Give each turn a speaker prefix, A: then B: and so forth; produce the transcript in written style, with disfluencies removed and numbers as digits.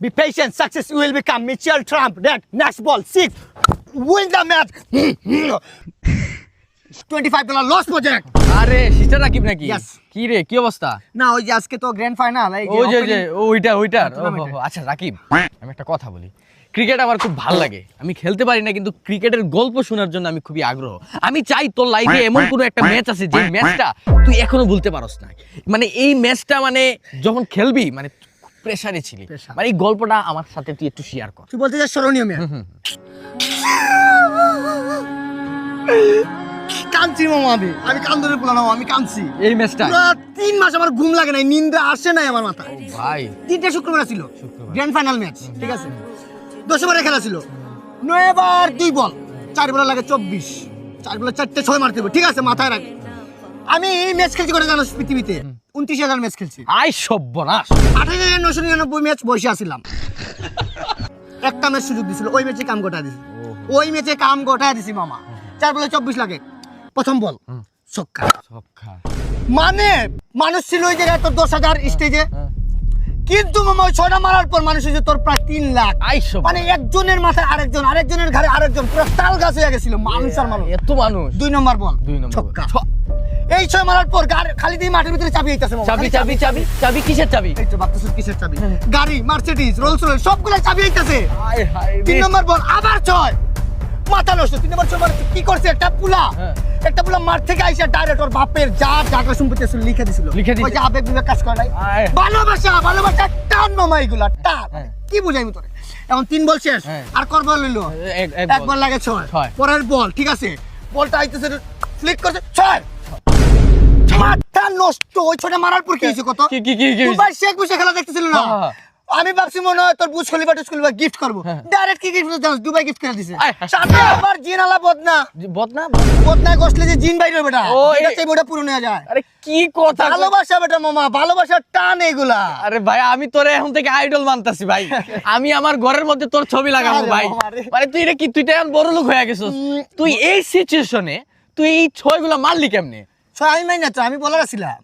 A: Be patient. Success will become Mitchell Trump. That next ball 6. Win the match. $25 loss project.
B: আরে sister Rakib নাকি?
A: Yes.
B: কি রে কি অবস্থা?
A: না ওই যে আজকে তো গ্র্যান্ড ফাইনাল এই
B: ওই যে ওইটার
A: tournament-এ।
B: আচ্ছা রাকিব আমি একটা কথা বলি, ক্রিকেট আমার খুব ভালো লাগে, আমি খেলতে পারি না কিন্তু ক্রিকেটের গল্প শোনার জন্য আমি খুবই আগ্রহ। আমি চাই তোর লাইফে এমন কোনো একটা ম্যাচ আছে যে ম্যাচটা তুই এখনো ভুলতে পারস না, মানে এই ম্যাচটা মানে যখন খেলবি মানে প্রেসারে ছিলি,
A: Pressure।
B: মানে এই গল্পটা আমার সাথে তুই একটু শেয়ার কর।
A: তুই বলতে চাস স্মরণীয় ম্যাচ? কাঁদছি মামা, আমি কান্দরে পুরানো, আমি কাঁদছি
B: এই ম্যাচটা
A: পুরো 3 মাস আমার ঘুম লাগে নাই, নিন্দা আসে নাই আমার মাথায়।
B: ভাই
A: 3টে শুক্রবার ছিল
B: শুক্রবার।
A: গ্র্যান্ড ফাইনাল ম্যাচ, ঠিক আছে? 10 ওভারের খেলা ছিল, 9 ওভার 2 বল, 4 বলে লাগে 24, 4 বলে 4টে 6 মারতে হবে, ঠিক আছে? মাথায় রাখ। আমি এই ম্যাচ খেলছি করে জানো পৃথিবীতে 29,000 ম্যাচ খেলছি,
B: আই সর্বনাশ।
A: 28,999 ম্যাচ বসে আছিলাম। একটা ম্যাচ সুযোগ দিছিল, ওই ম্যাচে কাম গোটা দিছি, ওই ম্যাচে কাম গোটা দিছি মামা। 4 বলে 24 লাগে, প্রথম বল ছক্কা। মানে মানুষ ছিল ওই জায়গায় তোর 10,000 স্টেজে, কিন্তু মামা ওই 6টা মারার পর মানুষ হয়েছে তোর প্রায় 3 লাখ।
B: আই সর্বনাশ।
A: মানে একজনের মাথায় আরেকজন, আরেকজনের ঘাড়ে আরেকজন, পুরো তাল গাছ হয়ে গেছিল মানুষ আর মানুষ।
B: এত মানুষ।
A: 2 নম্বর বল
B: 2 নম্বর
A: ছক্কা। এই 6 মারার পর খালি দিয়ে মাঠের ভিতরে চাবি আইতাছে মামা।
B: চাবি চাবি চাবি চাবি কিসের চাবি?
A: এই তো ভাবতেছিস কিসের চাবি? গাড়ি, মার্সিডিজ, রোলস রয়েস সবগুলো চাবি আইতাছে।
B: আয় হায়
A: 3 নম্বর বল আবার 6, মাথা নষ্ট। 3 নম্বর 6 মানে কি করছে? একটা পুলা মাঠ থেকে আইসা ডাইরেক্ট ওর বাপের যা জায়গা সম্পত্তি ছিল লিখে দিছিল।
B: লিখে দিছে।
A: ওই যে আবেগ বিবেক কাজ করে নাই।
B: আয়।
A: ভালোবাসা টান মামা, এগুলা টান।
B: হ্যাঁ।
A: কি বুঝাইমু তোরে? এখন 3 বল শেষ,
B: হ্যাঁ।
A: আর কর বল লইলো
B: এক
A: এক বল লাগে 6।
B: ছয়।
A: পরের বল, ঠিক আছে? বলটা আইতেছে, ফ্লিক করছে 6। মাথা নষ্ট। ওই 6টা মারার পর কি হইছে কত?
B: কি কি কি কি
A: দুবাই শেখ বসে খেলা দেখতেছিল না?
B: হ্যাঁ।
A: আমি ভাবছি মনে হয় তোর বুজ খলিফা টুজ খলিফা গিফট করবো,
B: হ্যাঁ।
A: ডাইরেক্ট কি গিফট জানিস? দুবাই গিফট করে দিছে।
B: আয়, হায়।
A: সাথে আবার জিন আলা বদনা,
B: বদনা?
A: বদনা গোসলে যে জিন বাইরে বেটা,
B: ও,
A: এটা
B: এই-
A: সেই বড় পুরো নেওয়া যায়।
B: আরে কি কথা?
A: ভালোবাসা বেটা মামা, ভালোবাসার টান এগুলা।
B: আরে ভাই আমি তোরে এখন থেকে আইডল মানতাছি ভাই, আমি আমার ঘরের মধ্যে তোর ছবি লাগাবো
A: আরে
B: ভাই।
A: বাবা রে।
B: মানে তুই রে কি, তুই তো এখন বড় লোক হয়ে গেছিস, তুই এই সিচুয়েশনে তুই এই 6 গুলা মারলি কেমনে?
A: আমি মাইনা তো, আমি বলার ছিলাম।